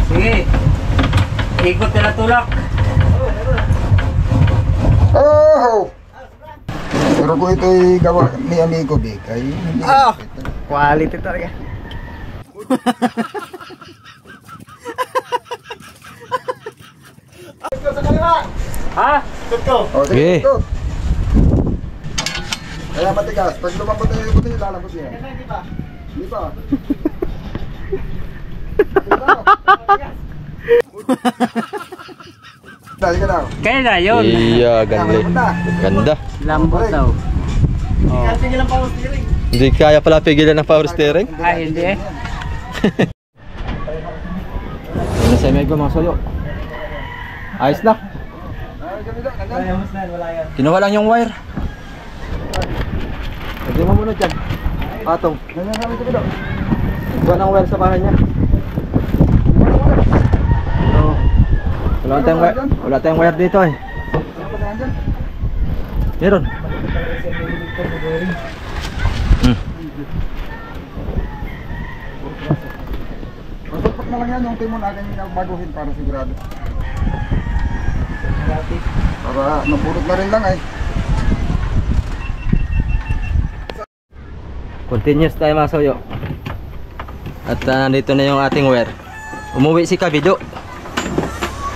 Sige. Ikot ka na tulak. Oh! Pero kung ito'y gawa ni Amigo Big, ay hindi. Quality talaga. Ha? Tutko. O, sige. Kaya matigas. Pag lumabot na yung buti, lalabot niya. Hindi pa. Hindi pa. Dali ka daw. Kaya na yun. Iya, ganda. Ganda. Lambot daw. Sige lang power steering. Hindi kaya pala pigilan ng power steering. Ay, hindi. Ano sa Mego mga soyo? Ayos na. Kinuha lang yung wire. Hindi mo muna dyan. Patong. Kuha ng wire sa bahay niya. Wala tayong wire dito eh. Meron. Masupot na lang yan yung timon agad yung baguhin para sigurado. Para napulot na rin lang ay. Continuous tayo mga soyo. At nandito na yung ating wire. Umuwi si Kabido.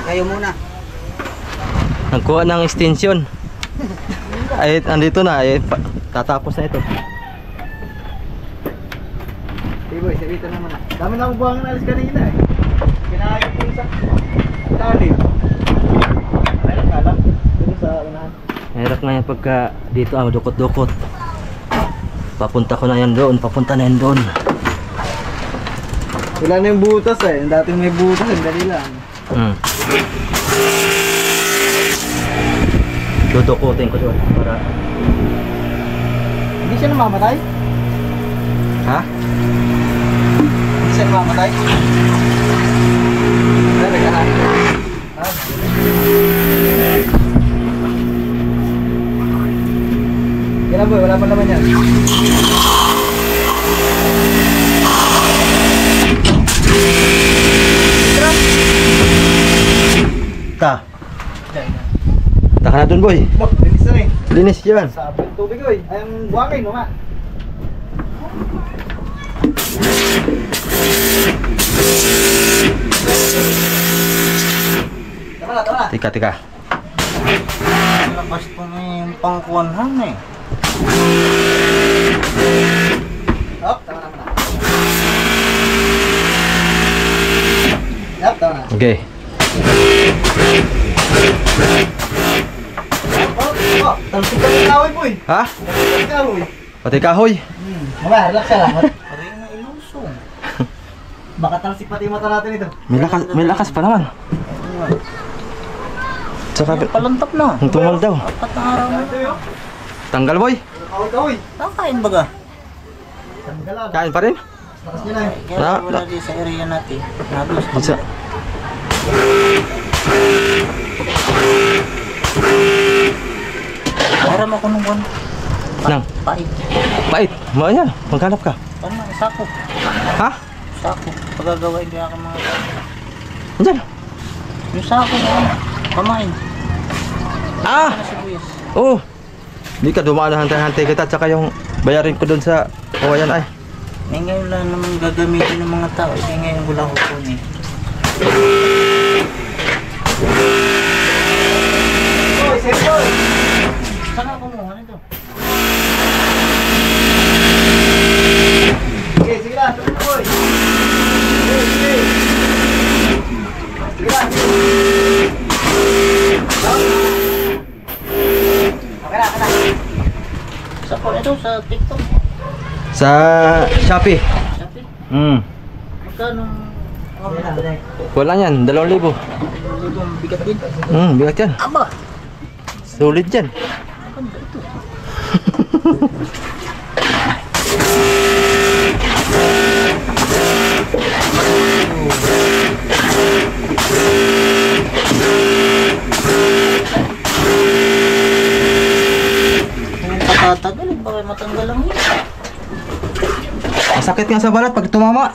Kayo muna. Nagkuha ng extension. Ay, andito na. Ay, tatapos na ito. Hey boy, dito naman. Dami na akong buhangin alis kanina eh. Kinahayap ko sa lalim. Ayun nga lang. Dito sa unahan. Hirap nga yan pagka dito dukot-dukot. Papunta ko na yan doon. Papunta na yan doon. Wala na yung butas eh. Yung dating may butas, ang dali lang. Dudukutin ko doon para... Hindi siya namamatay? Ha? Hindi siya namamatay? Nalagahan. Ha? Yan boy, wala pa naman yan. Ta. Taka na doon boy. Linis na rin. Linis yan. Sabi ng tubig boy. Ay, ang buhangin mo nga. Tara. Tika. Lakas pa na yung pangkuanhan eh. Up, tama na. Up, tama na. Okay. Talsik ka ng kahoy boy. Ha? Talsik ka ng kahoy. Pati kahoy. Mamaya, relax ka lang. Pareho na ilusong. Baka talsik pati yung mata natin ito. May lakas pa naman. Tsaka Palantap na. ang tumal daw. Apat na araw na. Tanggal boy. Kahoy. Nakain baga. Tanggalan. Kain pa rin. Lakas nyo na eh. Kaya wala din sa area natin. Nablos pa. Isa. Maram ako nung buwan. Nang. Pait. Pait. Mga yan. Maghanap ka. Ano? Sako. Ha? Sako. Pagagawain kaya ka mga Andyan. yung sako na ano. Pamain. Ah! Ano sibuyas? Oo. Hindi ka dumaan na hantay-hantay kita. Tsaka yung bayarin ko doon sa kawayan ay. Eh ngayon lang naman gagamitin ng mga tao. Eh ngayon ko lang kukunin. Boy, sir boy! Saan ako kumuha nito? Sige lang, sabi na boy! Sige! Sige lang! Okay na. Sa phone ito, sa TikTok. Sa Shopee. Shopee? Magkano? Wala yan. 2,000. Bigat din. Bigat yan. Aba! Sulit yan. Maganda ito. Kung patatagal, baka matanggal lang yun. Masakit nga sa balat pag tumama.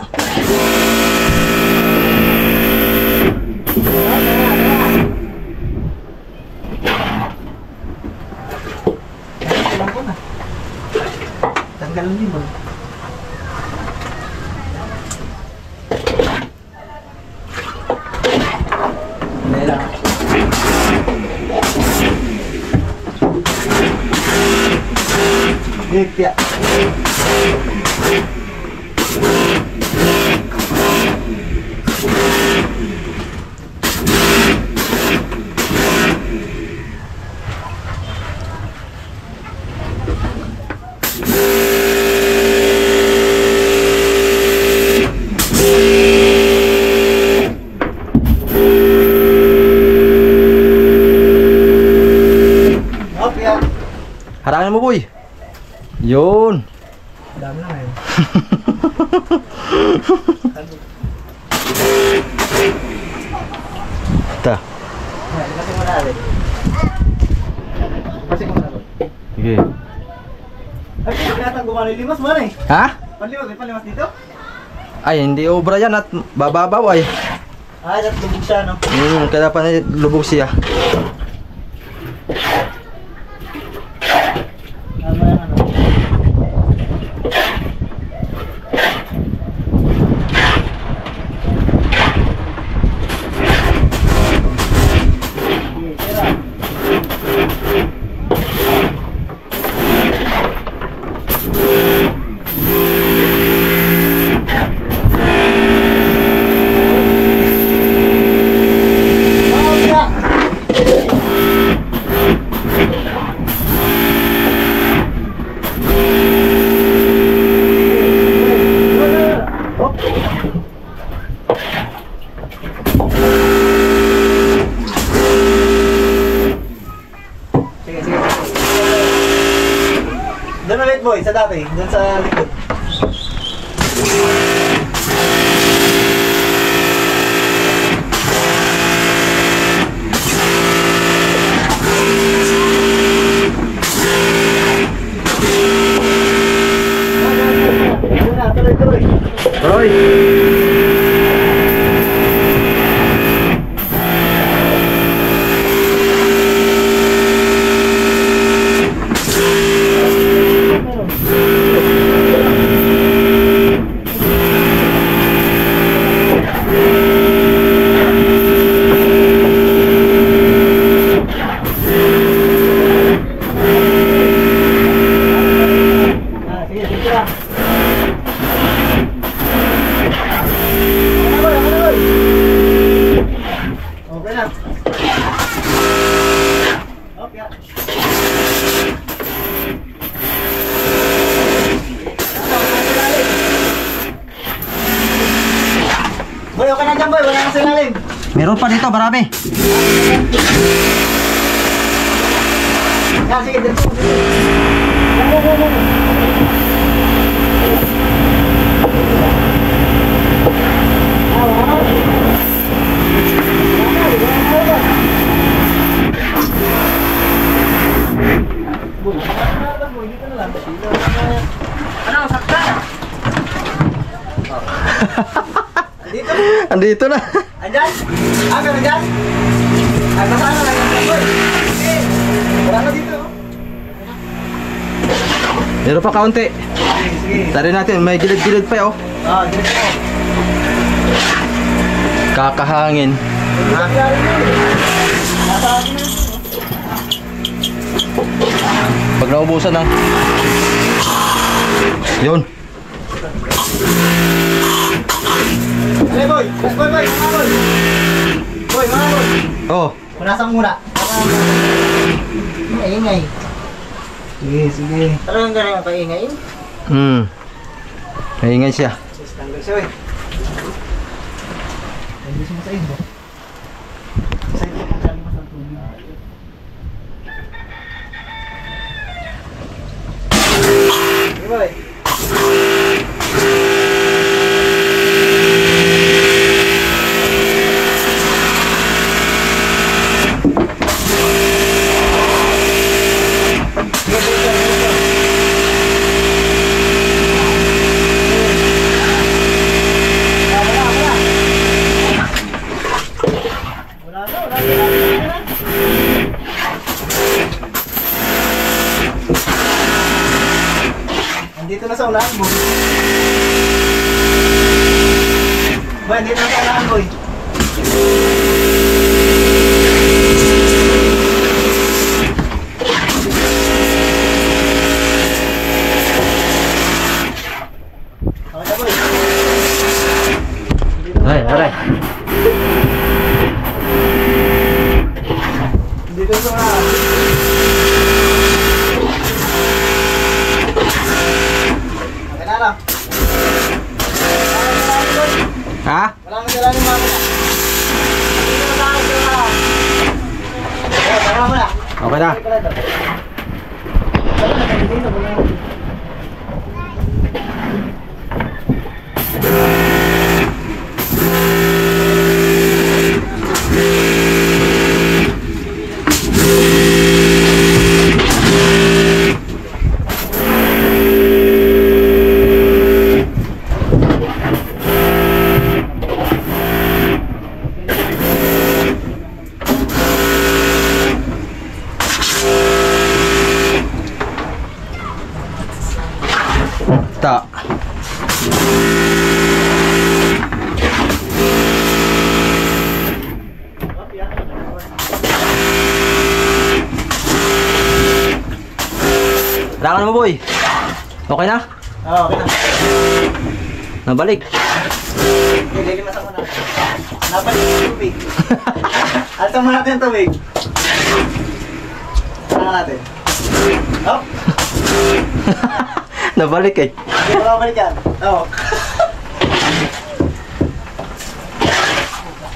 Hikya. Harangan mo, boy. Yun. Dami na ngayon. Ta. Kasi mo na rin. Kasi mo na rin. Sige. Ay, pinatang gumano yung limas mo na eh. Ha? Panlimas, may panlimas dito? Ay, hindi obra yan at bababaw ay. Ah, dapat lubog siya, no? Kaya pa na lubog siya. Tama yan, ano? Doon ulit boy, sa dati, doon sa likod. Tuloy. Roy. Sige, sige lang. Okay na. Okay. Boy, okay na dyan boy, wala na sa ilalim. Meron pa dito, marami. Yan, sige, dito. Ano, sakta? Dito? Andito na. Andyan? Ah, meron dyan? Ay, basta ano lang yung boy. Sige, wala na dito. Meron pa kaunti. Sige, sige. Tari natin, may gilid-gilid pa oh. Ah, dito po. Kakahangin. Nasa akin na. Pag naubusan ng... Yun. Hey boy, boy, boy, mga boy. Boy, mga boy. Oh. Punasan muna. Ingay. Sige, sige. Talagang ganun ang kaingay? Maingay siya. Tanggal siya eh. Hindi siya masayin mo. Masayin mo kung saan mas ang tubig. Hey boy. Nandito na sa unahan, boy. Boy, nandito na sa unahan, boy. pre. Dito sa okay na lang. Ha? Wala nang dala ni mama na. Dito na tayo sa tara mo na. Okay na. Ta. Kailangan mo, boy. Okay na? Oo, okay na. Nabalik. Hindi, limasan ko na. Napalik yung tubig. Altan mo natin yung tubig. Ano natin? Hop! Nabalik eh. Hindi ko mabalik yan. Oo.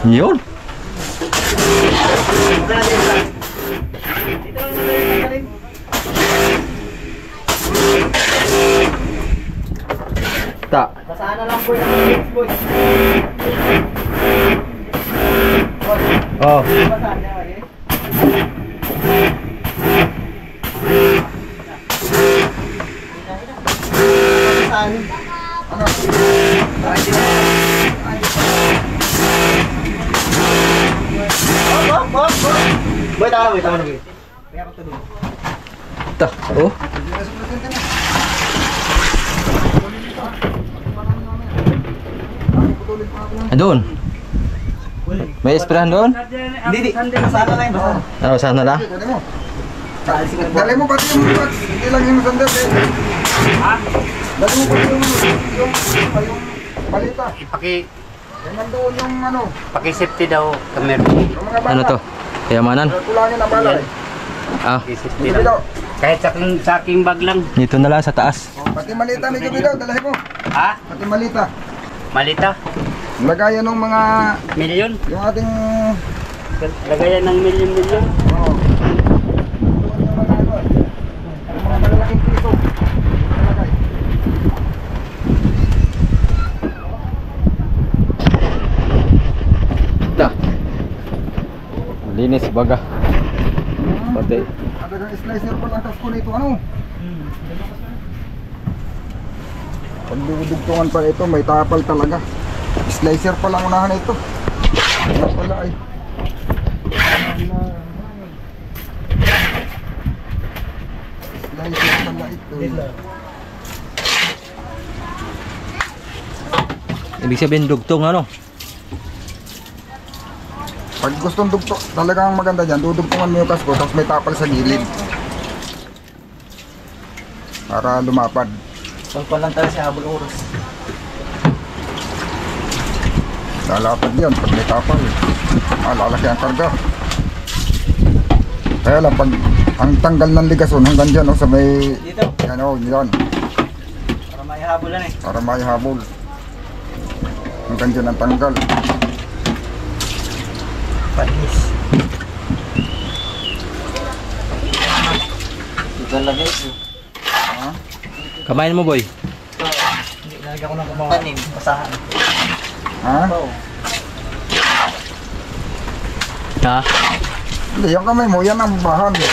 Yun. Okay na din lang. Dito lang natin yung Ta. basahan na lang po yung mga boys. Oh. Basahan niya, okay? Basahan. Ano? Boy, tama na, boy. Kaya ako tulog. Ta. Oh. Doon. May esprahan doon? Hindi, basahan na lang yung basahan. Oh, sana la. Dali mo. Kaalis ka na po. Dali mo pati yung box. Hindi lang yung sandal eh. Dali mo pati yung balita. Yan nandoon yung ano. Paki-safety daw camera. Yung mga bata. Ano to? Kayamanan? Tulangin ang balay. Ah, Paki-safety Gabi daw. daw. Kahit sa aking bag lang. dito na lang sa taas. Pati malita may gabi daw. Dalahin mo. Ha? Pati malita. Malita? Lagayan ng mga Milyon? yung ating Lagayan ng milyon-milyon? oh. Yung mga malalaking piso. Nalagay. Ta. Linis baga. Pati. Ada ng slicer pa lang tapos ko nito ano. Pag dudugtungan pa ito may tapal talaga. Slicer pa lang unahan ito. Ano pala ay. Slicer pala ito. Ibig sabihin dugtong ano? Pag gustong dugto, talagang maganda dyan, dudugtungan mo yung kasko tapos may tapal sa gilid. Para lumapad. Pagpal lang tayo sa habol oras. Lalapad yun pag may tapal. Lalaki ang karga. Kaya lang pag ang tanggal ng ligason hanggang dyan sa may Dito, yan o, yan. para may habulan eh. Para may habol. Hanggang dyan ang tanggal. Panis. Ito lang guys. Ha? Kamain mo, boy. Hindi, nalagyan ko ng tanim, basahan. Ha? Oo. Ha? Hindi, yung kamay mo, yan ang bahan. Ito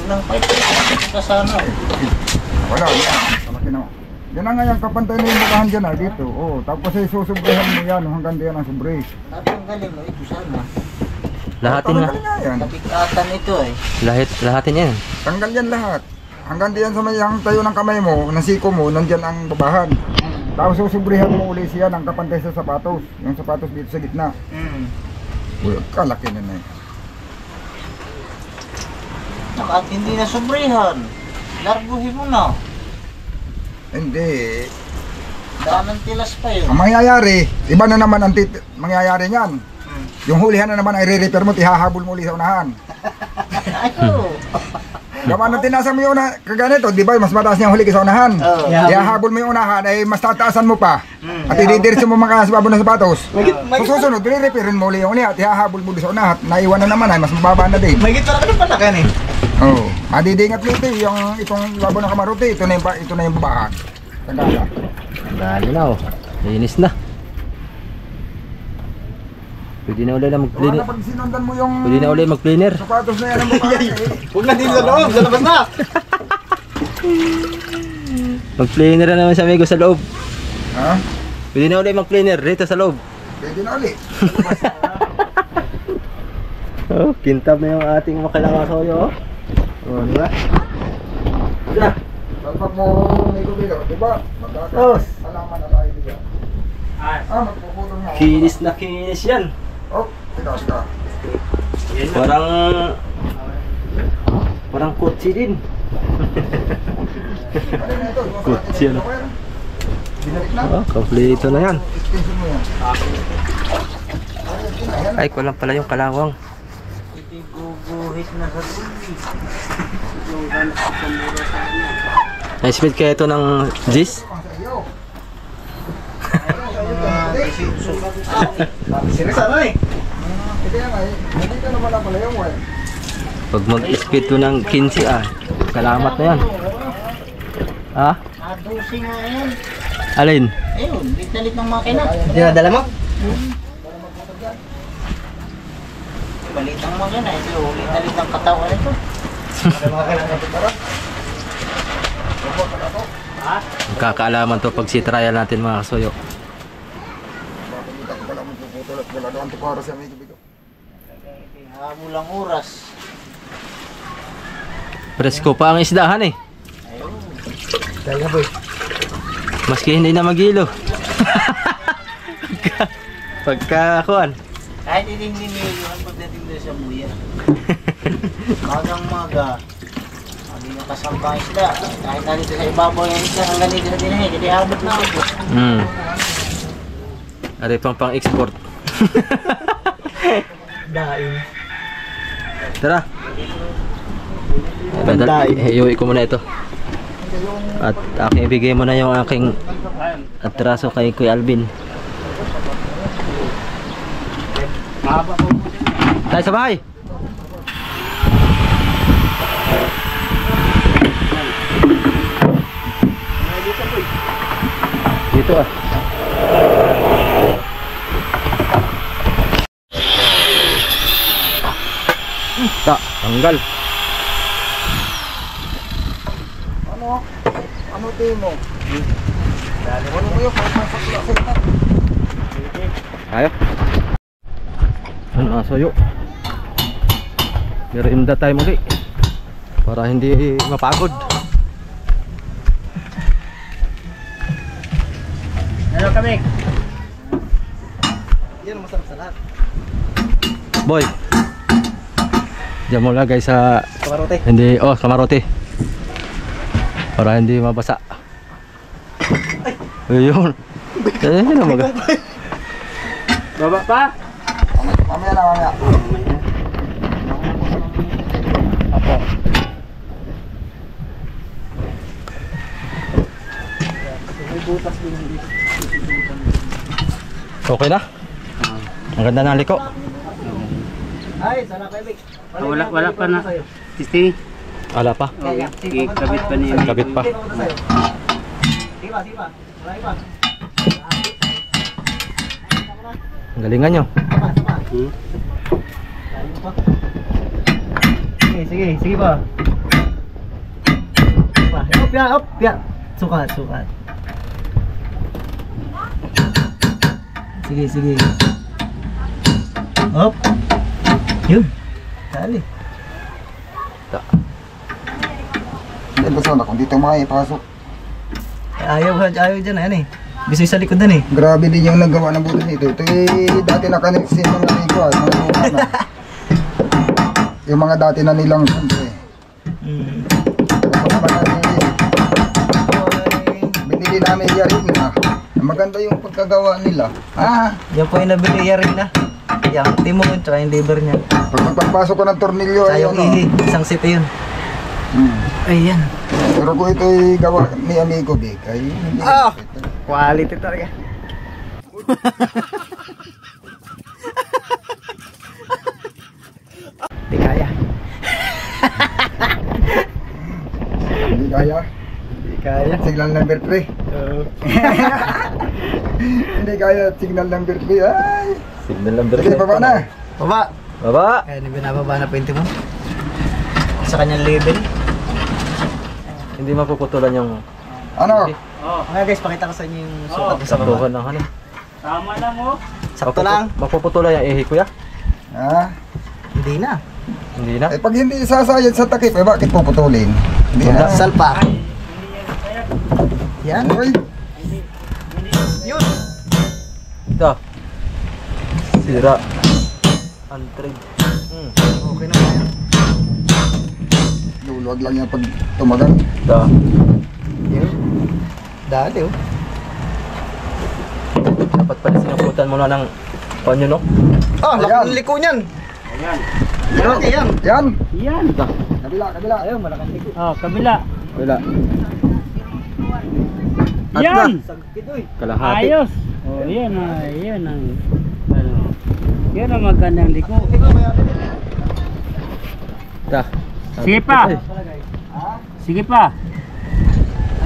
lang pa ito. Kasama. Wala, yan. Malaki na. Yan ang nga yung kapantay na yung bahan dyan dito. Oh, tapos ay susubrihan mo yan hanggang diyan ang subri. Natanggalin mo ito sana. Lahatin nga. Tanggal nga yan. Napikatan ito eh. Lahatin yan. Tanggal yan lahat. Hanggang diyan sa may ang tayo ng kamay mo, ng siko mo, nandyan ang babahan. Tapos susubrihan mo uli siya ng kapantay sa sapatos. Yung sapatos dito sa gitna. Uy, kalaki na eh. At hindi na sobrihan. Larguhin mo na. Hindi. Daming tilas pa yun. Ang mangyayari, iba na naman ang mangyayari niyan. Yung hulihan na naman ay re-repair mo, ihahabol mo ulit sa unahan. Ayo. Gawa na tinasa mo yung una, kaganito, di ba? Mas mataas niya ang huli ka sa unahan. Oo. Ihahabol mo yung unahan, ay mas tataasan mo pa. At ididiretso mo mga sa babo ng sapatos. So susunod, re-repairin mo ulit yung uli at ihahabol mo ulit sa unahan. Naiwan na naman ay mas mababa na din. May gitara ka ng palakan eh. Oo. Madidingat ulit yung itong babo ng kamarote, ito na yung babahan. Tagala. Dali na oh. Linis na. Pwede na ulit na Wala mag-cleaner. na pag sinundan mo yung Pwede na ulit mag-cleaner. sapatos na yan ang babahan. Huwag na din sa loob, sa labas na. Mag-cleaner na naman sa amigo sa loob. Ha? Pwede na ulit mag-cleaner dito sa loob. Pwede na ulit. Oh, kintab na yung ating makalakasoyo. Oh, di ba? Diba? Pagpag mo may gubilo, di ba? Tos. Alaman na tayo diba? Magpupulong na. Kinis na kinis yan. Oh, tigas ka. Parang kotse din. Ano na ito? Kutsi, ano? Binalik na. Oh, kompleto na yan. Extension mo yan. Ay, kulang pala yung kalawang. Guguhit na sa tubig. Na-speed kaya ito ng Gis? Sino sana eh? Ito yan ay, hindi ka naman na pala yung wire. Pag mag-speed to ng 15 salamat na yan. Ha? Adusi nga yan. Alin? Ayun, ditalit ng makina. Dinadala mo? Balit ang makina. Ito, ditalit ng katawan ito. Magkakaalaman to pag si-trial natin mga kasoyo. Bakit ko pala magpuputol at wala doon tukara sa amigo bigo. Hamulang oras. Presko pa ang isdahan eh. Ayun. Dahil boy. Maski hindi na magilo. Pagkakuan. Kahit hindi nilihan pagdating doon sa muya. Magang-maga. Hindi na kasambang isda. Kahit nandito sa ibabaw yung isda, hanggang dito sa dinahe. Jadi habot na ako. Ari pang export. Daing. Tara. Iuwi ko muna ito. At aking ibigay mo na yung aking atraso kay Kuya Alvin. Tayo sa bahay. Dito ah. Tanggal. Ano tingin mo? Dali mo yung pagpasak sa ito. Ayo. Ano asoyo? Merienda tayo muli para hindi mapagod. Ano kami? Yan ang masarap sa lahat. Boy. Diyan mo lagay sa Kamarote. hindi kamarote. Para hindi mabasa. Ayun. Ayun na maga. Baba pa? Mamaya na, mamaya. Apo. Okay na? Ang ganda ng liko. Ay, sana kayo, Vic. Wala pa na. Tisti. Ala pa. Ikabit pa niya. Kabit pa. Sige pa. Malay pa. Ang galingan nyo. Sige pa. Up, ya. Sukat. Sige. Up. Yun. Dali. Ito sana, kung dito maipasok. Ayaw dyan, ano eh. Gusto yung sa likod dun eh. Grabe din yung nagawa ng butas nito. Ito dati nakaniksin ng amigo at mga luma na. Yung mga dati na nilang siyempre. Ito naman natin. Binili namin yarin na. Maganda yung pagkagawa nila. Yan po yung nabili niya rin na. Yung timon, tsaka yung liver niya. Pag magpapasok ko ng tornilyo, Tsaka ay yung ano. ihi, isang sito yun. Ayan. Pero kung ito ay gawa ni Amigo Big, ay hindi. Quality talaga. Di kaya. Hindi kaya. Di kaya. Signal number 3. Hindi kaya signal number 3. Ay. Signal number Sige, baba na. Baba. Baba. Kaya binababa na po yung timon. Sa kanyang level. Hindi mapuputulan yung Ano? Okay guys, pakita ko sa inyo yung sukat ko sa baba. saktuhan ng ano. Tama lang oh. Sakto lang. Mapuputulan yung ihi kuya? Ha? Hindi na. Hindi na. Eh pag hindi sasayad sa takip, eh bakit puputulin? Hindi na. Salpak. Yan. Uy, Yun. Ito. Sira. Untried. Okay na yan. luluwag lang yan pag tumagal. Ito. Yun. Dali oh. Dapat pala sinaputan mo na ng panyo, no? Ah, Ayan. laking liko niyan. Ayan. Malaki yan. Yan! Yan. Kabila, kabila. Ayun, malaking liko. Oh, kabila. Wala. At Yan. na. Sagkit oy. Kalahati. Ayos. Oh, yan ah. Yan ang ano. Yan ang magandang liko. Ito. Sige pa. Sige pa.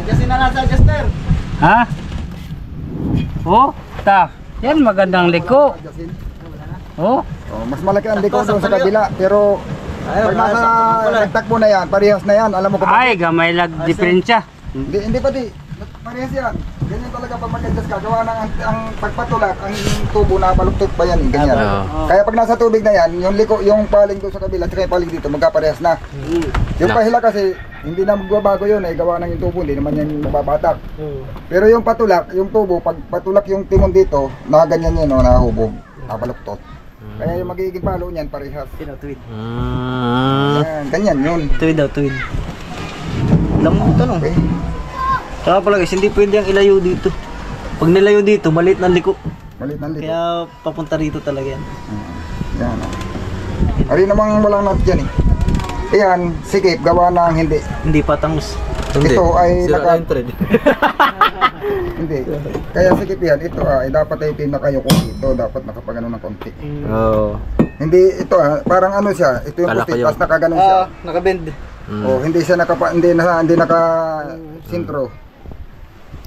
Adjustin na lang sa adjuster. Ha? Oh, ta. Yan magandang liko. Oh. Oh, mas malaki ang liko doon sa kabila, pero pag nasa nagtakbo na yan, parehas na yan. Alam mo kung Ay, gamay lag diferensya. hindi pati. Parehas yan. Ganyan talaga pag mag-adjust ka. Gawa ng ang pagpatulak, ang tubo na baluktot pa yan. Ganyan. Oo. Kaya pag nasa tubig na yan, yung liko, yung paling doon sa kabila, at yung paling dito, magkaparehas na. Yung Na. pahila kasi, hindi na magbabago yun. Eh, gawa ng yung tubo, hindi naman yan mababatak. Pero yung patulak, yung tubo, pag patulak yung timon dito, nakaganyan yan, no, nahubog, nabaluktot. Kaya yung magiging palo niyan, parehas. Tuwid. Yan, ganyan yun. Tuwid daw, tuwid. Alam mo ito no? Okay. Saka pala guys, hindi pwede ang ilayo dito. Pag nilayo dito, maliit ng liko. Malit ng liko. Kaya papunta rito talaga yan. Yan. Ari namang walang nut yan eh. Ayan, sikip, gawa ng hindi. Hindi patangos. Hindi. Ito ay Sira naka- na yung thread. Hindi. Kaya sikip yan, ito ay dapat ay pinakayoko dito, dapat nakapagano ng konti. Oo. Hindi, ito parang ano siya, ito yung Kala puti, kayo. tapos nakaganon siya. Nakabend. Oh, hindi siya hindi naka sintro.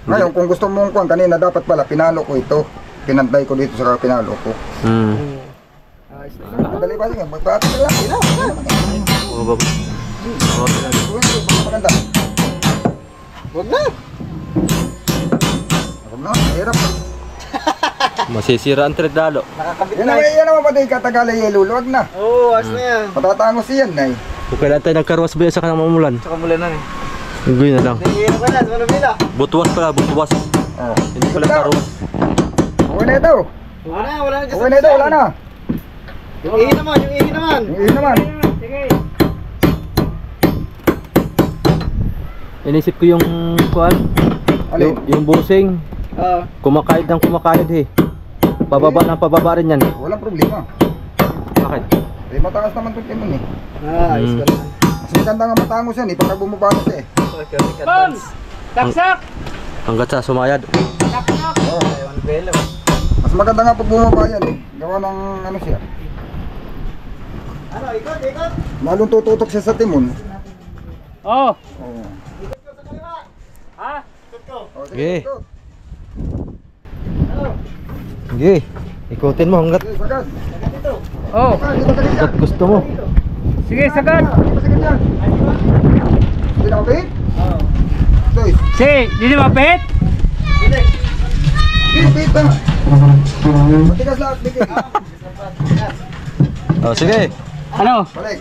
Ngayon, kung gusto mong kuhan kanina, dapat pala pinalo ko ito. Pinantay ko dito sa pinalo ko. Madali ba siya? Magpapit lang. Oo, baba. Maganda. Huwag na. Huwag na, hirap. Masisira ang thread lalo. Nakakabit Yan na. naman pati katagalan yung luluwag na. Oo, as na yan. Matatangos yan na eh. Kung kailan tayo nagkarwas ba yun sa kanang mamulan? Tsaka mula na eh. Gawin na lang. Nangihinom ka na, sa manubila. Butuwas pala, butuwas. Oh. Hindi pala karwas. Okay na ito. Wala na. Okay na ito, wala na. Yung ihi naman, yung ihi naman. Yung iyon naman. Sige. Inisip ko yung kuan, Alin? yung busing. Kumakayod ng kumakayod eh. Pababa ng pababa rin yan. Walang problema. Bakit? Eh, mataas naman itong timon eh. Ayos ka naman. Mas maganda nga matangos yan eh, pagka bumabangos eh. Bam! Taksak! Hanggat sa sumayad. Taksak! Oh. Ayaw belo. Mas maganda nga pag bumaba yan eh. Gawa ng ano siya. Ano, ikot. Lalong tututok siya sa timon. Oh. Oh. Ha? Oh, Sige. ito. Sige, ikutin mo hanggat, Sige, sagad. Oh. Ah, dito sagad yan. hanggat gusto mo. Sige, sagad. Dito sagad yan. Hindi na mapit? Oo. Doy. Si, di na mapit? Pit na. Matigas lahat, bigay. Oh, sige. Ano? Balik.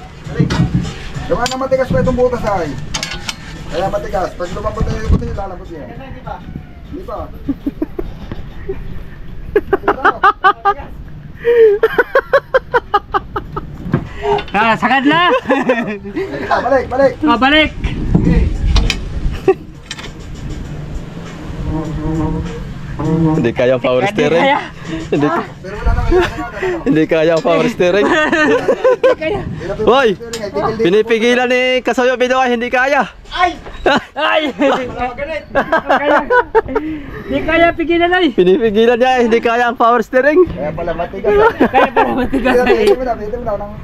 Gawa na matigas pa itong butas ay. Kaya matigas. Pag lumabot na yung butas, lalabot yan. Hindi pa. Sagad na. Balik, balik. Oh, balik. Hindi kaya ang power steering. Hindi, Pero wala naman yan. hindi kaya ang power steering. Hoy! Pinipigilan ni Kasoyo Bido ay hindi kaya. Ay! Di kaya pigilan ay! Pinipigilan niya ay hindi kaya ang power steering. Kaya pala matigas. Kaya pala matigas ay! Ito mo na.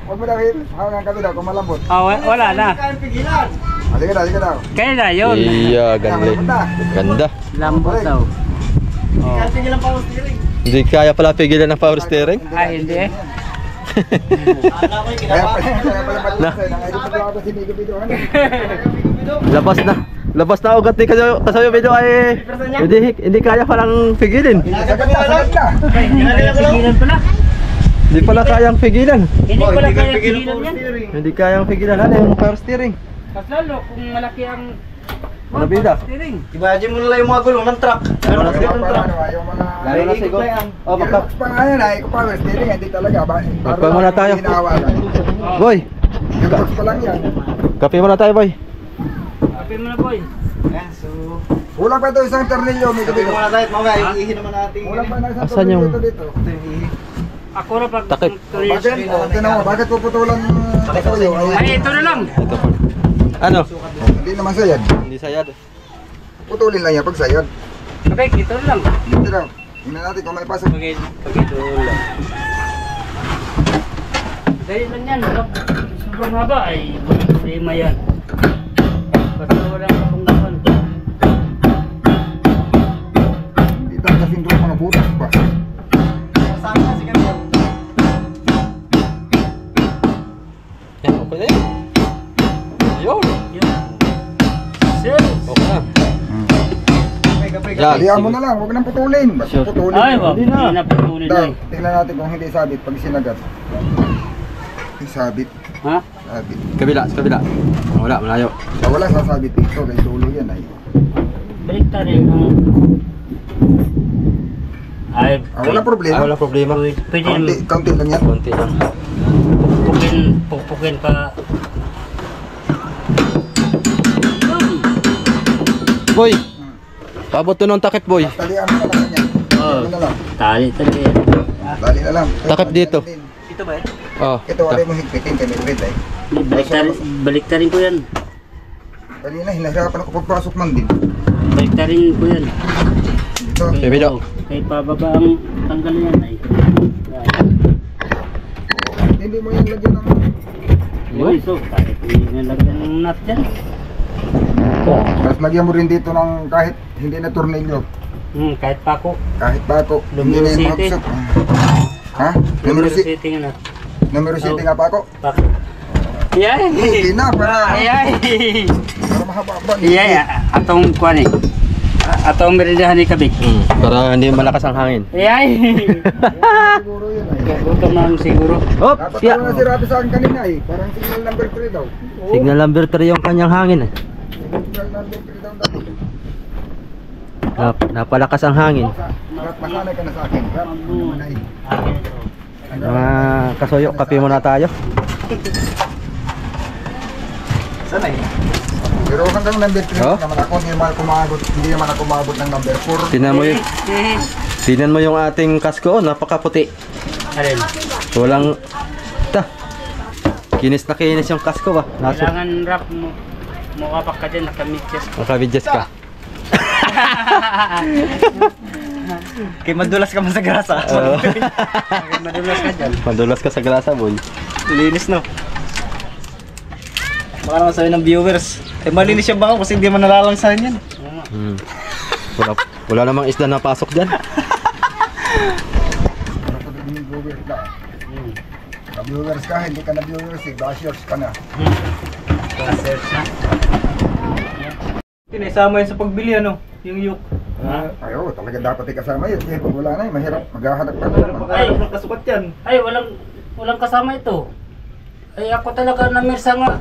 Huwag mo na hanggang kami daw kung malambot. Wala na. Sige na. Kaya na yun. Iya, ganda. Ganda. Lambot daw. Hindi kaya pala pigilan ng power steering. Ay, hindi eh. Kaya pala matigas. Nangayos ako si Migo Bido. Labas na ugat ni Kasoyo Bido ay hindi kaya palang pigilin. Sagad na. Pigilan pala. Hindi pala kayang pigilan. Hindi pala kaya pigilan yan. Hindi kayang pigilan. Ano yung power steering? Mas lalo kung malaki ang Ano bida? steering. Imagine mo na lang yung mga gulong ng truck. Ano na siya ng truck? Yung mga... Lalo na siguro. Oh, Yung pangalan ay power steering, hindi talaga. Magpa muna tayo. Boy, Yung box pa lang yan. kape muna tayo, boy. Kapin mo na boy. Ayan, so... Kulang pa ito isang tornilyo, Migo Sabi Bido. mo na tayo, mamaya, iihin naman natin. Kulang pa na isang Asan yung- tornilyo dito. Ito yung iihin. Ako na pag Takip. Bakit? Tingnan mo, bakit puputulan Kasoyo? Ay, ito na lang. Ito po. Ano? Hindi naman sayad. Hindi sayad. Putulin lang yan pag sayad. Okay, ito na lang. Dito lang. Tingnan natin kung may pasok. Okay, ito lang. Dahil lang yan. Sobrang haba ay walang problema yan. Basta walang kapunggapan. Hindi talaga sindro mga butas pa. Saan na si Camille? Yan, okay na yun. Ayun. Yun. Sir! Okay na. Yan. Alihan mo na lang, huwag nang putulin. Basta Sure. putulin. Ay, wag. Hindi na patuloy na Daw, eh. tingnan natin kung hindi sabit pag sinagat. Sabit. Ha? Sabit. Kabila, sa kabila. Wala, malayo. Wala sasabit dito, kay dulo yan ay. Balik ta rin ang... Ay, Wala problema. Wala problema. pwede Kaunti lang yan. Konti lang. pupukin pa. Boy, paabot to ng takip, boy. Talian mo na lang yan. Oh. Ano na lang. Tali talaga yan. Tali na lang. Takip dito. Ito ba eh? Oh. Ito, wala mo higpitin kay Midred ay. Balik ta rin ko yan. Kanina, hinahirapan ako pagpasok man din. Balik ta rin ko yan. Dito. Baby daw. Kay pababa ang tanggal yan ay. Hindi mo yan lagyan ng... Yun, so, kahit hindi nalagyan ng nut dyan. Tapos lagyan mo rin dito ng kahit hindi na tornilyo. Kahit pako. Kahit bako. Hindi Numero na yung city. magsok. Ha? Numero city. setting na. Numero city nga bako. Pako. Iyay! Hindi na, para mahaba ba? Iyay! Atong kuwan eh. Atong merindahan ni Kabik. Para hindi malakas ang hangin. Iyay! Siguro yun ay. Gutom na siguro. Hop, Dapat siya. ano na si Rabi sa akin kanina eh. Parang signal number 3 daw. Signal number 3 yung kanyang hangin. Signal number 3 daw dapat. Napalakas ang hangin. Masanay ka na sa akin. Rap, ano naman ay. Mga Kasoyo, kape muna tayo. Saan eh? Pero hanggang number 3 Oh? naman ako. Hindi naman ako umabot ng number 4. Tingnan mo yung ating kasko, napakaputi. Alin? Walang kinis na kinis yung kasko ba? Kailangan rap mo. Mukha ka dyan, nakamidyas. Nakabidyas ka. Kay madulas ka man sa grasa. Madulas ka dyan. Madulas ka sa grasa, boy. Linis no. Baka naman sabi ng viewers. Eh malinis yung baka kasi hindi man nalalangsahan yan. Hmm. Wala namang isda na pasok dyan. Viewers ka, hindi ka na viewers eh. Bashers ka na. Search na. Kinasama yun sa pagbili ano, yung yuk. Ay, oo, talaga dapat ikasama yun. Kasi pag wala na eh, mahirap. Maghahanap ka na naman. Ay. Ng kasukat yan. Ay, walang kasama ito. Ay, ako talaga namirsa nga.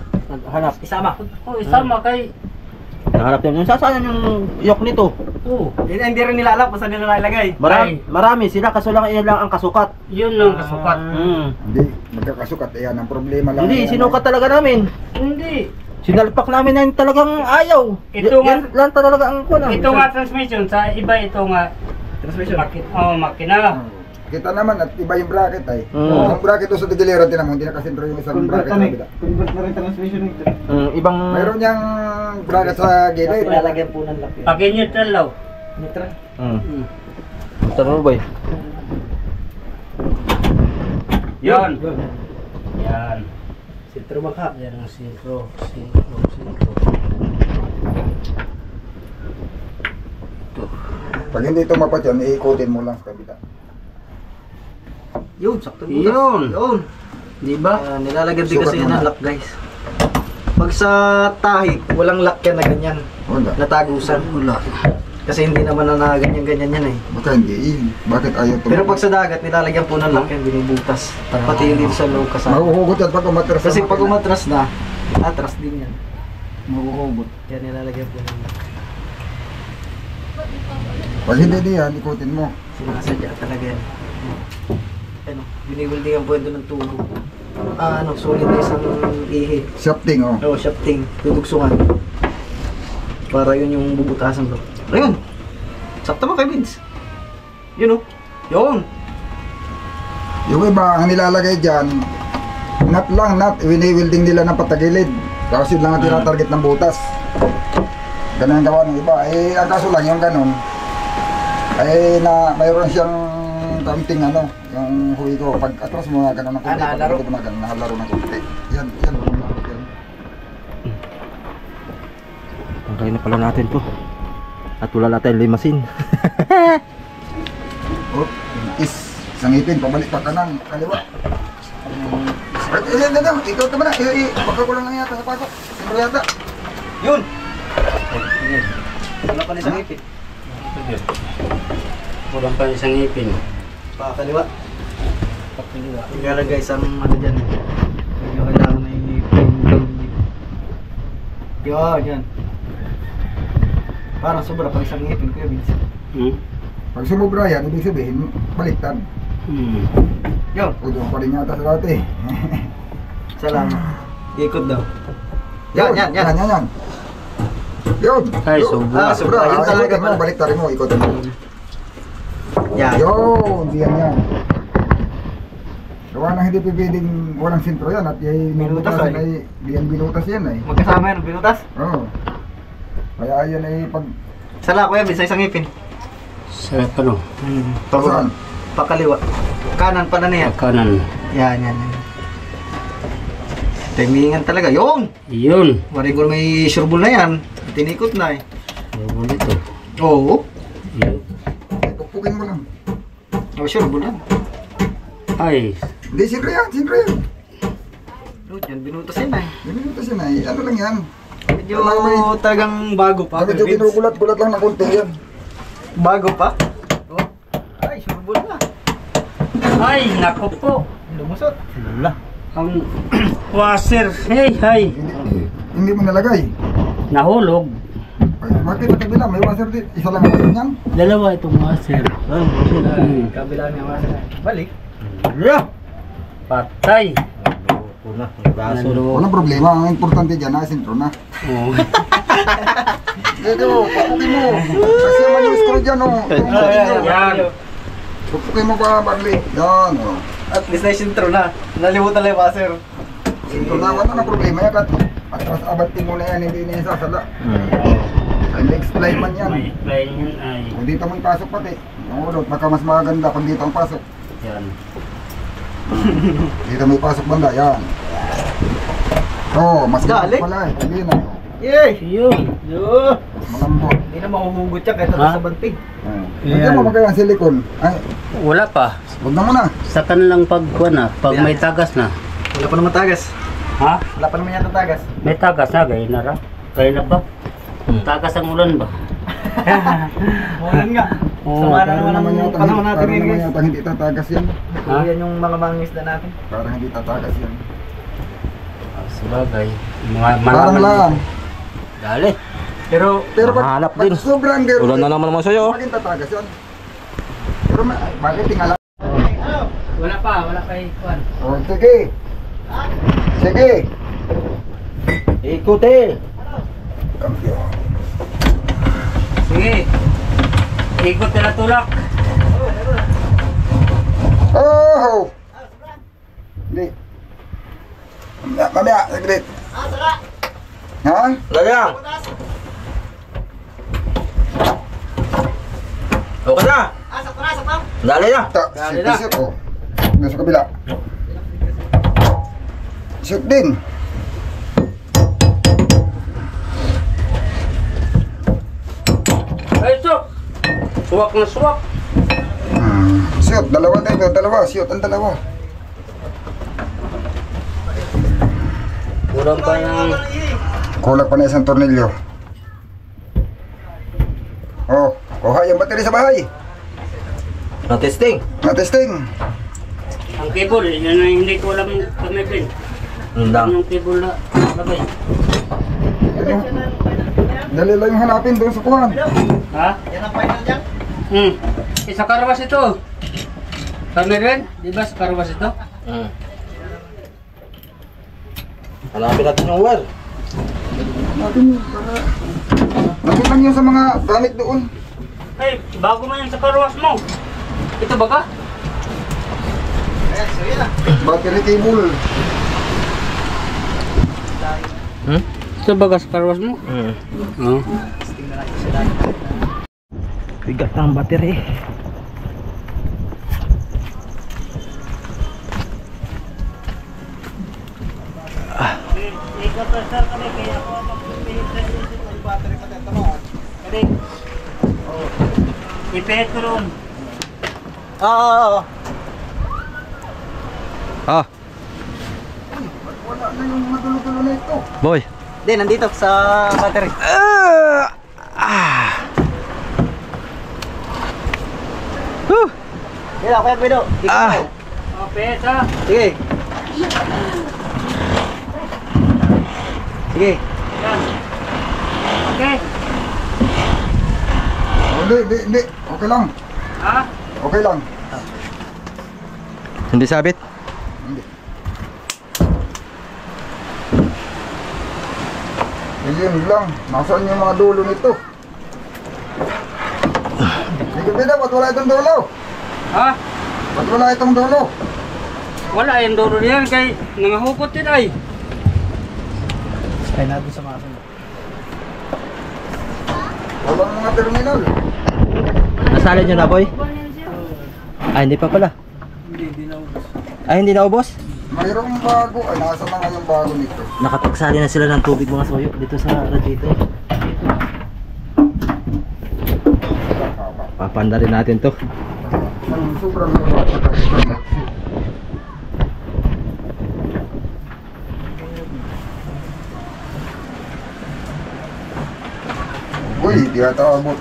Hanap. Isama. Oh, isama kay... Nahanap yan. Saan yung yok nito? Oh, Hindi rin nila alam kung saan nila nailagay. Marami sila, kaso lang iyan lang ang kasukat. yun ang kasukat. Hindi, magkakasukat. Ayan, ang problema lang. Hindi, Ayan, sinukat talaga namin. Hindi. Sinalpak namin na yun talagang ayaw. Ito nga- Yan lang talaga ang kulang. Ito nga transmission, sa iba ito nga Transmission. Makina. Kita naman at iba yung bracket ay. Mm. Yung bracket doon sa tigiliran, tinan mo, hindi nakasentro yung isang bracket sa kabila. Convert na rin transmission nito. Ibang... Mayroon niyang bracket sa gilid. Lalagyan po ng lock. Pag-neutral law. Neutral. Tara mo, boy. Yan. Yan. Sentro baka. Yan ang sintro. Pag hindi tumapat yan, iikutin mo lang sa kabila. Yun, sakto butas. Yun. Yun. Di ba? Nilalagyan din kasi Sukat yan mo ng na. lock guys. Pag sa tahi, walang lock yan na ganyan. Wala. Natagusan. Wala. Kasi hindi naman na ganyan-ganyan yan eh. Baka hindi, bakit ayaw tumapat? Pero pag sa dagat, nilalagyan po ng lock yan, binibutas. Pati yung dito sa loob kasama. Mahuhugot yan pag umatras. Kasi ang pag makina. umatras na, atras din yan. Mahuhugot. Kaya nilalagyan po ng lock. Pag hindi diyan, ikutin mo. Sinasadya talaga yan. Ano, biniwildingan po yan doon ng tubo. Sulit na isang ihi. Shafting, oh. O, shafting, dudugsungan. Para yun yung bubutasan bro. Ayun! Sakto mo kay Vince. Yun o. Yun! Yung iba, ang nilalagay dyan, nut lang, wini-welding nila ng patagilid. Tapos yun lang ang tinatarget ng butas. Ganun ang gawa ng iba. Eh, ang kaso lang, yung ganun, ay mayroon siyang kaunting yung huwi ko. Pag atras mo na ganun ng kunti, nahalaro? pag na ganun, nahalaro ng kunti. Yan, walang lakot yan. Okay na pala natin to. At wala natin limasin. Oh, sangipin, pabalik pa kanan, kaliwa. Ikaw naman na, baka ko lang yata sa pasok. Sino yata? Yun! Wala pa na isang ipit. Kurang pa isang ipin. Pakaliwa. Pakaliwa. Tingnan lang guys, ang dyan. Medyo kailangan na yung ipin. Yan. Parang sobra pag isang ipin kuya Vince. Pag sumubra yan, ibig sabihin, baliktad. Yun. O doon pa rin yata sa dati. Salamat. Ikot daw. Yan. Yan. Yun. Ay, Yun. sobra. Sobra. Yun talaga Ikutin mo, pala. baliktarin mo, ikutin mo. Yan. Yun, yan. Gawa na hindi pwedeng walang sentro yan at yung Binutas binutas ay. ay diyan binutas yan ay. Magkasama yan, binutas. Oo. Kaya yan ay pag Sala kuya Vince, isang ipin. Sa ano? saan? Pakaliwa. Kanan pa na yan. Kanan. Yan. Timingan talaga. Yun! Yun. Maring ko may sureball na yan. Tinikot na eh. Double ito. Oo. Yun. Ay, pupugin mo lang. Sureball yan. Ay. Hindi, siyempre yan. Yun, yan, binutas yan eh. Binutas yan ay. Ano lang yan? Medyo talagang bago pa. Medyo Vince. kinukulat-kulat lang ng konti yan. Bago pa? Oh. Ay, sureball na. Ay, naku po. Lumusot. Wala. Ang washer. Hey. Hindi mo nalagay. Nahulog. Ay, bakit sa kabila? May washer din. Isa lang ang yan. Dalawa itong washer. Kabila niya wala. Balik. Patay. Una, braso. Walang problema. Ang importante dyan, nakasintro na. Oh. Dito, pupugin mo. Kasi naman yung screw dyan, oh. Yan. Pupugin mo pa, Barley. Yan, oh. At least na yung intro na. Nalimutan lang yung buzzer. Sintro na, wala na problema yan. At mas abanti mo na yan, hindi na yan sasala. Ay, next line man yan. May plane yan ay. Kung dito mo ipasok pati, ang ulot, baka mas maganda pag dito ang pasok. Yan. Dito mo ipasok banda, yan. Oh, mas Dali. ganda pala eh. Hindi na. Yay! Yun. Mas malambot. Hindi na mahuhugot siya kahit Ha? sa banting. Oh. Lagyan mo magkaya ang silicone. Ay, Wala pa. huwag na muna. Sa kanilang pagkuha na. Pag may tagas na. Wala pa naman tagas. Ha? Wala pa naman yata tagas. May tagas na. Gaya na ra. Gaya na ba? Tagas ang ulan ba? Mulan nga. Oo. Sama na naman ang yata, panahon natin parang ngayon naman guys. yata hindi tatagas yan. Ha? Yan yung mga mangisda natin. Parang hindi tatagas yan. Sabagay. Mga Parang lang. Dali. Pero Pero Mahanap pag din. sobrang girl, Ulan na naman naman sa'yo. bakit tatagas yan? Pero bakit tingala? Wala pa ikuan. Oh, sige. Sige. Ikuti. Kampiyon. Sige. Ikot na tulak. Oh! Hindi. Mamaya, saglit. Ha? Lagyan. Okay na. Dali na. Shoot din, shoot. Oh. Doon sa kabila. Shoot din. Ay, sok! Suwak na suwak. Shoot, dalawa tayo, dalawa. Shoot ang dalawa. Kurang pa ng... Kulang pa na isang tornilyo. Oh, kuha yung battery sa bahay. Na-testing. Na-testing. Ang cable, yan na hindi ko alam kami pin. Yun lang. Yung cable na labay. Dali lang yung hanapin doon sa kuhan. Ha? Yan ang final dyan. Sa karwas ito. Kami rin, di ba sa karwas ito? Hanapin natin yung wire. Natin para... Natin lang yun sa mga gamit doon. Ay, bago man yan sa karwas mo. Ito ba ka? Ayan, so yan ah. Battery cable. Ito ba ka sa karwas mo? Oo. Bigat ang battery. Ikaw pa sir kami, kaya ako ang magpipihit sa Yung battery pa dito mo. Kali. Ipihit ko roon. Oo. Ah, Wala na yung mga dulo-dulo na ito. boy. Hindi, nandito sa battery. Yan ako yan, Pido. Oh, pihit ha. Sige. Sige. Yan. Okay. Hindi. Okay lang. Ha? Okay lang. Hindi sabit. Hindi. Yun lang. Nasaan yung mga dulo nito? Sige, Pida, ba't wala itong dulo? Ha? Ba't wala itong dulo? Wala yung duro niyan kay nangahukot din ay. Kaya natin sa mga sunod. Walang mga terminal. Nasalin nyo na, boy? Ah, hindi pa pala. Ay, hindi naubos? Mayroong bago. Ay, nasa na nga yung bago nito. Nakapagsali na sila ng tubig mga soyo dito sa radiator. Papanda rin natin to. Ang sobrang napakaganda. Uy, di ata abot.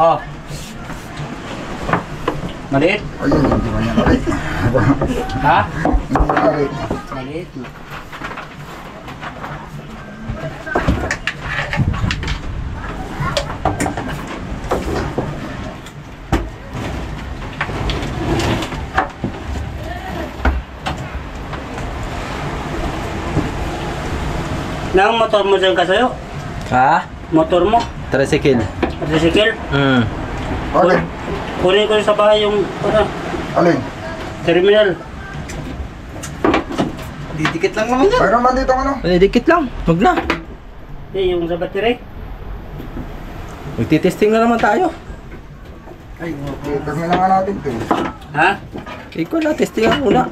Oh. Maliit? Ayun, hindi man yan aray. Ha? Hindi man aray. Maliit. Nang motor mo dyan kasayo? Ha? Motor mo? Tricycle. Tricycle? Okay, Kunin ko sa bahay yung alin? terminal. Didikit lang naman yan. Mayroon man dito ano? Ay, dikit lang. Wag na. Yung sa battery. Magtitesting na naman tayo. Ay, Terminal nga natin ito. Ha? Ikaw na, testing ang muna.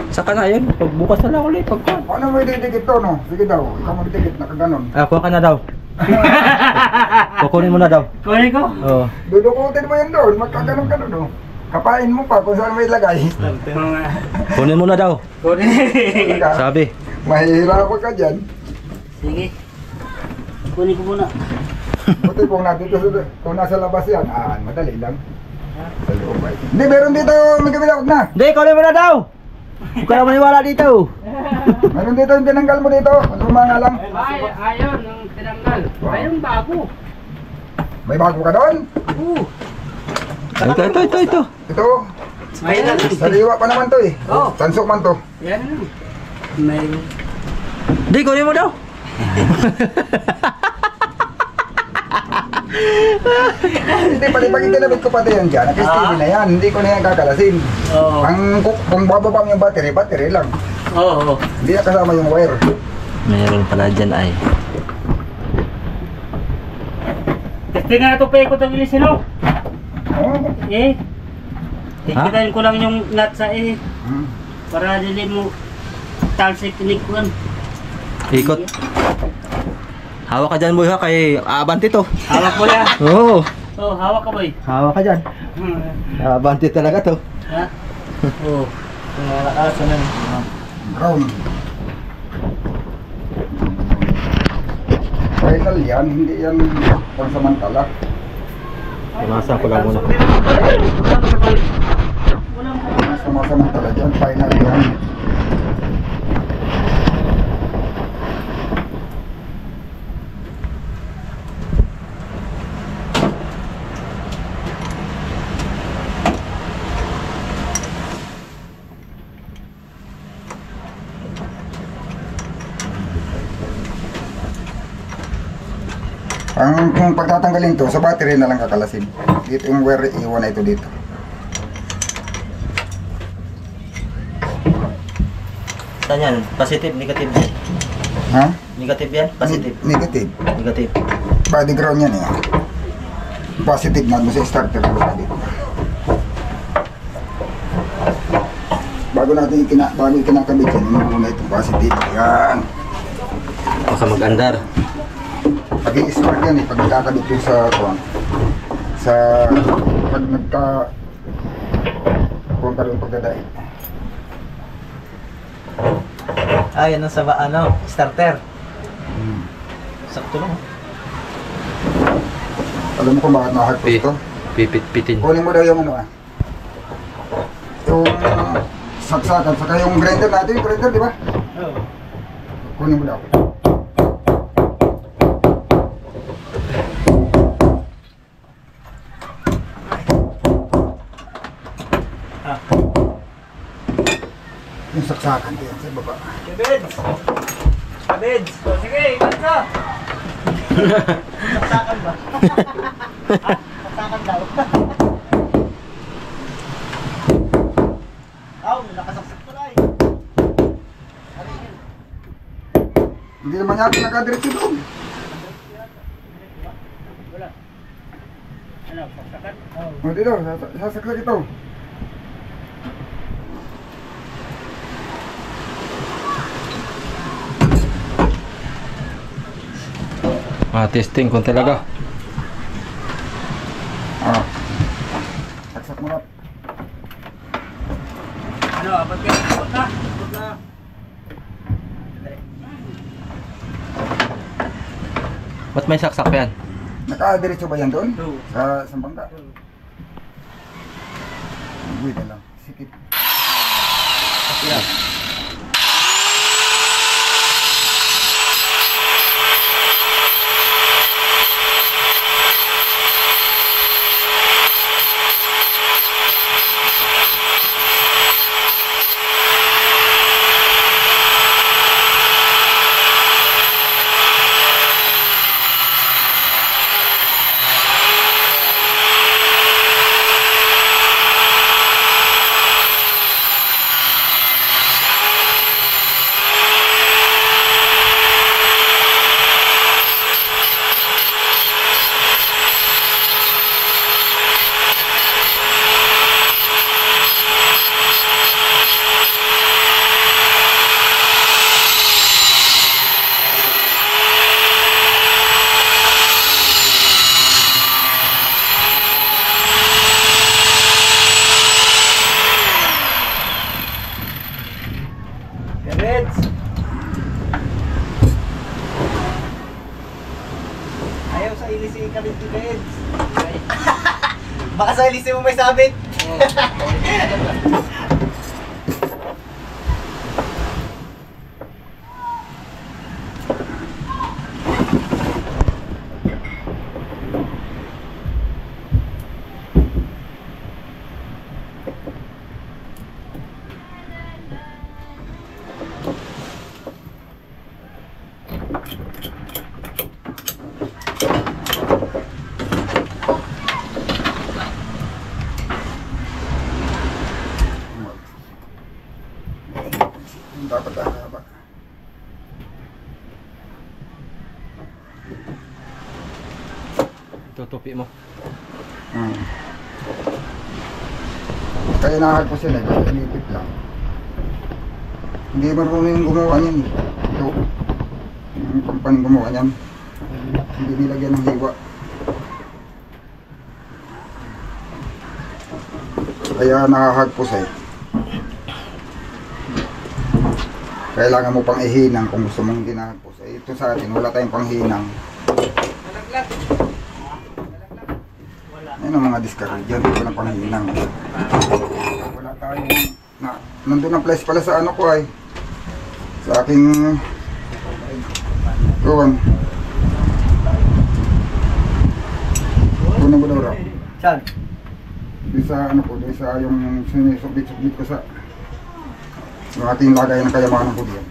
Saka na yun. Pagbukas na lang ulit. Pagkuhan. Ano may didikit to no? Sige daw, ikaw magdikit, nakaganon. Ah, kuha ka na daw. Kukunin mo na daw. Kunin ko? Oo. Dudukutin mo yan doon, magkaganon ka doon. Kapain mo pa kung saan may ilagay. Kunin mo na daw. Kunin. Sabi. Mahihirapan ka dyan. Sige. Kunin ko muna. Buti kung nasa labas yan, madali lang. Sa loob ay. Hindi, meron dito, may kabila, huwag na. Hindi, kunin mo na daw. Huwag ka na maniwala dito. Meron dito yung tinanggal mo dito, lumanga lang. Ayun, ang tinanggal. Ayun, bago. May bago ka doon? Ito. Ito, Ayun. sariwa pa naman to eh. Oh. Tansok man to. Yan. May... Hindi, kunin mo daw. Hindi, pag ikinabit ko pati yan dyan, naka-steady na yan, hindi ko na yan kakalasin. Oo. Kung bababa mo yung battery lang. Oo. Hindi na kasama yung wire. Meron pala dyan ay. Testing nga ito pa ikot ang ilisin oh. Oo. Eh. Tikitan ko lang yung nut sa Hmm. para dili mo talsik nikuan. Ikot. Hawak ka dyan boy ha, kay Abante to. Hawak mo yan. Oo. Oh, hawak ka boy. Hawak ka dyan. Abante talaga to. Ha? Oh. Nalakasan na. Brown. Final yan, hindi yan pansamantala. Punasan ko lang muna. Samantala dyan, final yan. Kung pagtatanggalin to, sa battery na lang kakalasin. Dito yung wire, iwan na ito dito. Saan yan? Positive, negative yan? Ha? Negative yan? Positive? Negative. Negative. Body ground yan eh. Positive na doon sa starter ko dito. Bago natin kinakabit yan, muna itong positive. Yan. Baka mag-andar. Pag i-start yan eh, pag nakakabit yung sa pag kung karoon pagdadaig. Yan ang sa starter. Sakto lang. Alam mo kung bakit nakahagpos ito? Pipit-pitin. Kunin mo daw yung yung saksakan, saka yung grinder natin, yung grinder, di ba? Oo. Kunin mo daw. Yung saksakan diyan sa baba. Kabeds! Kabeds! O, sige, ikan ka! Saksakan ba? Saksakan daw. Nakasaksak ko na eh. Hindi naman yata nakadiretso doon. Wala. Ano, saksakan? O dito, sasaksak ito. Testing kung talaga. Saksak mo na. Ano, abot ka? Abot na. Abot na. Ba't may saksak pa yan? Nakadiretso ba yan doon? Oo. Sa bangka? Wait na lang. Sikip. Yan. Kabeds! Ayaw sa ilis yung kabit ni Kabeds. Baka sa ilis mo may sabit. dapat haba. Tutupi mo. Kaya nakahagpos yun eh, kasi inipit lang. Hindi marunong yung gumawa niyan eh. Ito, yung kampaning gumawa niyan. Hindi nilagyan ng hiwa. Kaya nakahagpos eh. Kailangan mo pang ihinang kung gusto mong hindi nakahagpos. Eh, ito sa atin, wala tayong panghinang. Yan ang mga discard dyan, walang panghinang. Wala tayong nandun ang place pala sa ano ko ay sa aking kuwan. Kunin mo daw raw. Saan? Di sa ano ko, di sa yung sinisubit-subit ko sa yung ating lagay ng kayamanan ko diyan.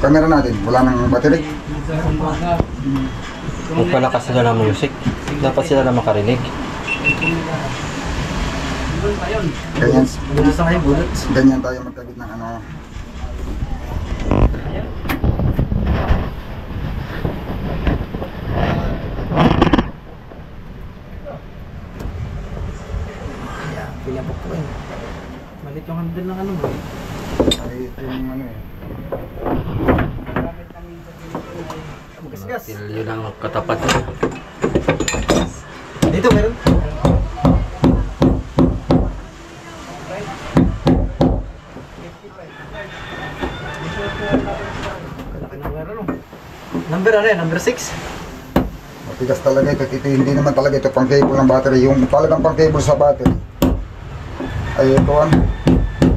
Camera natin, wala nang battery. Huwag pala kasi sila ng music. Dapat sila na makarinig. Ganyan, Bulos na kayo, bulos. ganyan tayo magkabit ng ano. Pinapok ko eh. Malit yung handle ng ano mo eh. Ay, ito yung ano eh. Magasgas. Yun ang katapat niya. Dito meron. Number ano yan? Number 6? Matigas talaga ito. Hindi naman talaga ito pang cable ng battery. Yung talagang pang cable sa battery. Ay ito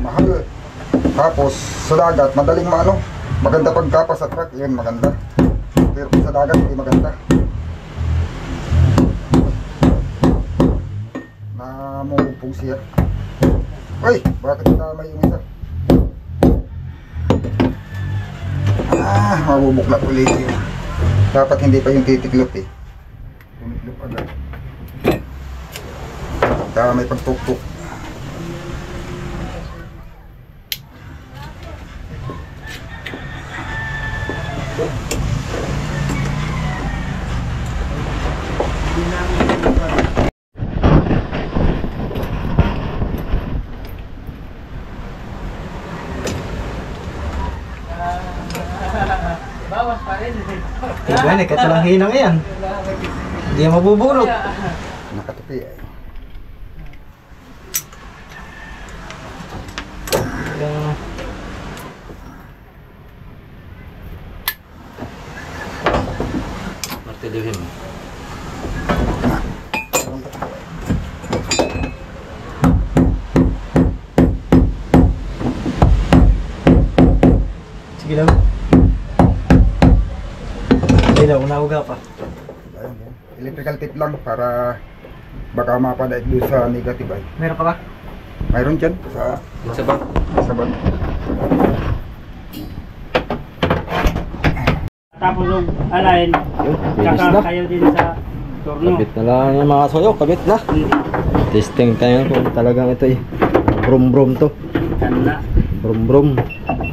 mahal. Tapos sa dagat, madaling maano. Maganda pagkapa sa truck. Yun, maganda. Pero sa dagat, hindi maganda. Namumupong siya. Ay, bakit tama yung isa? Mabubuklat ulit yun. Dapat hindi pa yung titiklop eh. Tumiklop agad. Kaya may pagtuktok. Bawas pa rin. Diba, nagkatalang hinang yan. Hindi yan mabubulok. Nakatupi eh. Martilyohin mo. Sige lang. Sige lang, unahuga pa. Ayun, yan. Electrical tip lang para baka mapadait doon sa negative ay. Meron ka ba? Mayroon dyan sa Isa ba? bag. Tapos yung alain, Bilis tsaka na. kayo din sa turno. Kabit na lang yung mga soyo. Kabit na. Testing tayo kung talagang ito eh. Brum brum to. Tanda. Brum brum. Ano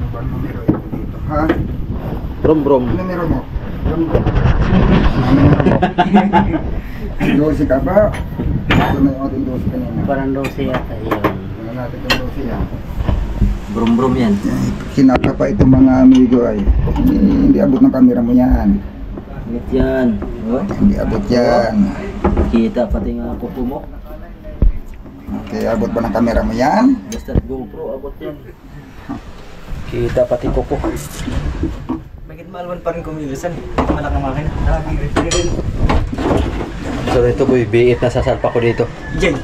ba ang numero ito dito? Ha? Brum brum. Ano numero mo? Ano numero mo? 12 ka ba? Ito na yung ating 12 kanina. Parang 12 yata yun. Ano natin yung 12 yan? Brum brum yan. Kinaka pa itong mga amigo ay. Hindi abot ng camera mo yan. Kabit yan. Hindi abot yan. Kita pati nga kuko mo. Okay, abot ba ng camera mo yan? Basta GoPro abot yan. Kita pati kuko. Bakit malwan pa rin kumilusan eh? Malak na makina. Rin. So ito boy, B8 na sasalpa ko dito. Jen.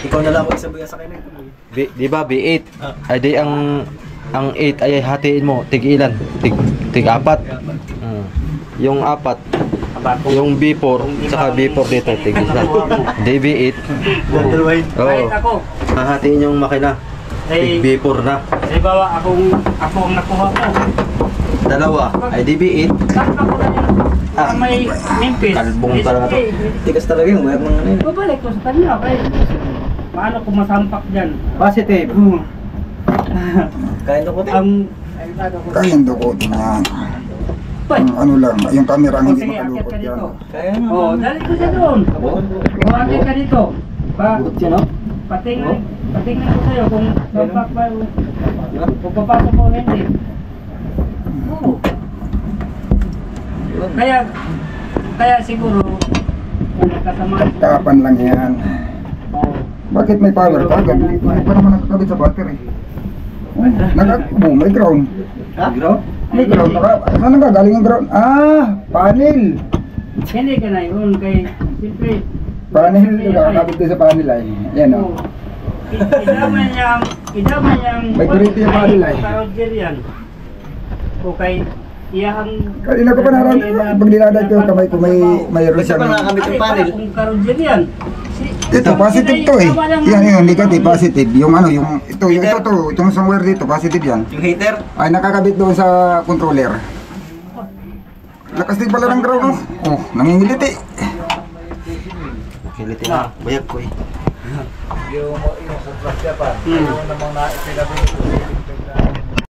Ikaw na lang ako isabay sa kanya. Di ba B8? Ay di ang ang 8 ay hatiin mo, tig ilan? Tig 4. Yung 4, yung B4, saka B4 dito, tig isa. DB8. Oo. Kahit ako, Hahatiin yung makina. Tig B4 na. halimbawa, ako ang nakuha ko. Dalawa ay DB8. Saan ako na yun? May Memphis. Kalbong talaga to. Tigas talaga yung wire ng ano yun. Babalik ko sa kanya. Kaya, paano kung masampak dyan? Positive. Kain ko Kayang dukot na yan. Bay, Ano lang, yung camera ang hindi sige, akit makalukot ka yan. dito. Oh, dali ko siya doon. Oh, akit ka dito. Patingnan ko sa'yo kung papasok ko o hindi. Oo. Kaya siguro, kung nagkatamaan ko. Kapan lang yan. Oh, Bakit may power ka? Hindi pa naman nakakabit sa battery. May ground. May ground. Saan nagagaling ang ground? Panel. hindi ka na yun kay, siyempre, Panel, nakakabit ko sa panel ay. Yan o. oh, idamay niyang, May kurente yung panel ay. Roger yan. O kay, iyahang, Kanina ko pa nararamdaman, pag niladay ko yung kamay ko, mayroon siyang... kung ka-Roger yan. Ito, positive to eh. Yan yun, negative, positive. Yung ano, itong somewhere dito, positive yan. Yung heater? Ay, nakakabit doon sa controller. Lakas din pala ng ground, oh. Oh, nangingiliti. Kiliti na. Bayag ko eh. Yung sa Plasya pa, yung namang na